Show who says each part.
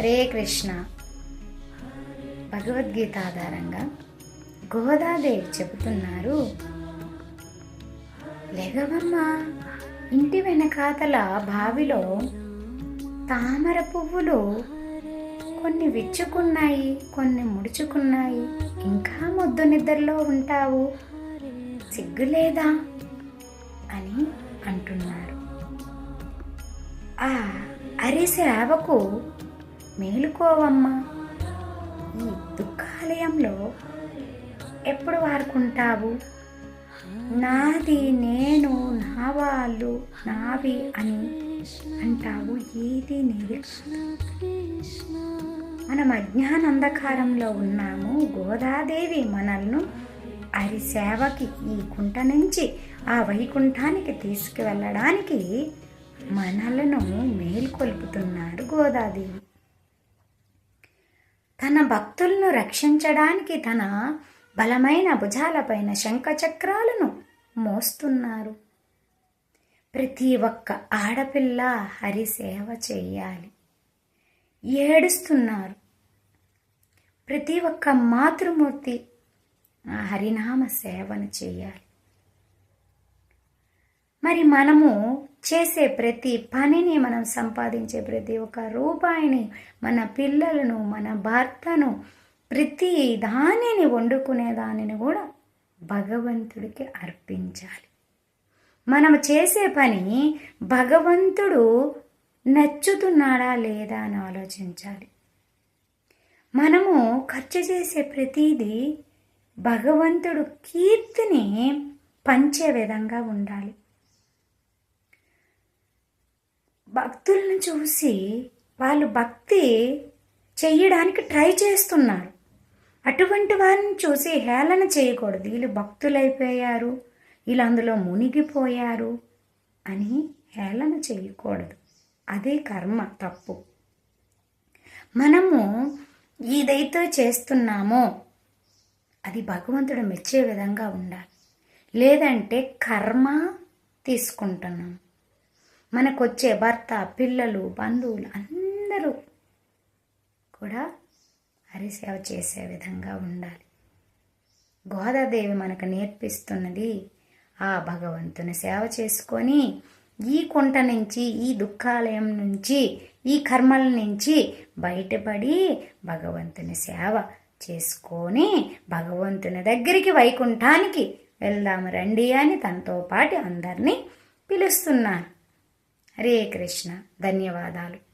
Speaker 1: హరే కృష్ణ. భగవద్గీత ఆధారంగా గోదాదేవి చెబుతున్నారు, లెగవమ్మా, ఇంటి వెనకాతల బావిలో తామర పువ్వులు కొన్ని విచ్చుకున్నాయి, కొన్ని ముడుచుకున్నాయి, ఇంకా మొద్దు నిద్రలో ఉంటావు, సిగ్గులేదా అని అంటున్నారు. ఆ అరిసేవకు, మేలుకోవమ్మా, ఈ దుఃఖాలయంలో ఎప్పుడు వారుకుంటావు, నాది, నేను, నా వాళ్ళు, నావి అని అంటావు, ఏది నీది కాదు. మనం అజ్ఞాన అంధకారంలో ఉన్నాము. గోదాదేవి మనల్ని అరిసేవకి, ఈ కుంట నుంచి ఆ వైకుంఠానికి తీసుకువెళ్ళడానికి మనలను మేల్కొల్పుతున్నాడు గోదాదేవి. తన భక్తులను రక్షించడానికి తన బలమైన భుజాలపైన శంఖచక్రాలను మోస్తున్నారు. ప్రతి ఒక్క ఆడపిల్ల హరిసేవ చెయ్యాలి. ఏడుస్తున్నారు. ప్రతి ఒక్క మాతృమూర్తి ఆ హరినామ సేవను చేయాలి. మరి మనము చేసే ప్రతి పనిని, మనం సంపాదించే ప్రతి ఒక్క రూపాయిని, మన పిల్లలను, మన భర్తను, ప్రతి దానిని, వండుకునే దానిని కూడా భగవంతుడికి అర్పించాలి. మనము చేసే పని భగవంతుడు నచ్చుతున్నాడా లేదా అని ఆలోచించాలి. మనము ఖర్చు చేసే ప్రతిదీ భగవంతుడు కీర్తిని పంచే విధంగా ఉండాలి. భక్తులను చూసి వాళ్ళు భక్తి చెయ్యడానికి ట్రై చేస్తున్నారు. అటువంటి వారిని చూసి హేళన చేయకూడదు. వీళ్ళు భక్తులైపోయారు, వీళ్ళు అందులో మునిగిపోయారు అని హేళన చేయకూడదు. అదే కర్మ, తప్పు. మనము ఏదైతే చేస్తున్నామో అది భగవంతుడు మెచ్చే విధంగా ఉండాలి. లేదంటే కర్మ తీసుకుంటున్నాం. మనకొచ్చే భర్త, పిల్లలు, బంధువులు అందరూ కూడా హరిసేవ చేసే విధంగా ఉండాలి. గోదాదేవి మనకు నేర్పిస్తున్నది ఆ భగవంతుని సేవ చేసుకొని ఈ కుంట నుంచి, ఈ దుఃఖాలయం నుంచి, ఈ కర్మల నుంచి బయటపడి భగవంతుని సేవ చేసుకొని భగవంతుని దగ్గరికి, వైకుంఠానికి వెళ్దాము రండి అని తనతో పాటు అందరినీ పిలుస్తున్నారు. హరే కృష్ణ. ధన్యవాదాలు.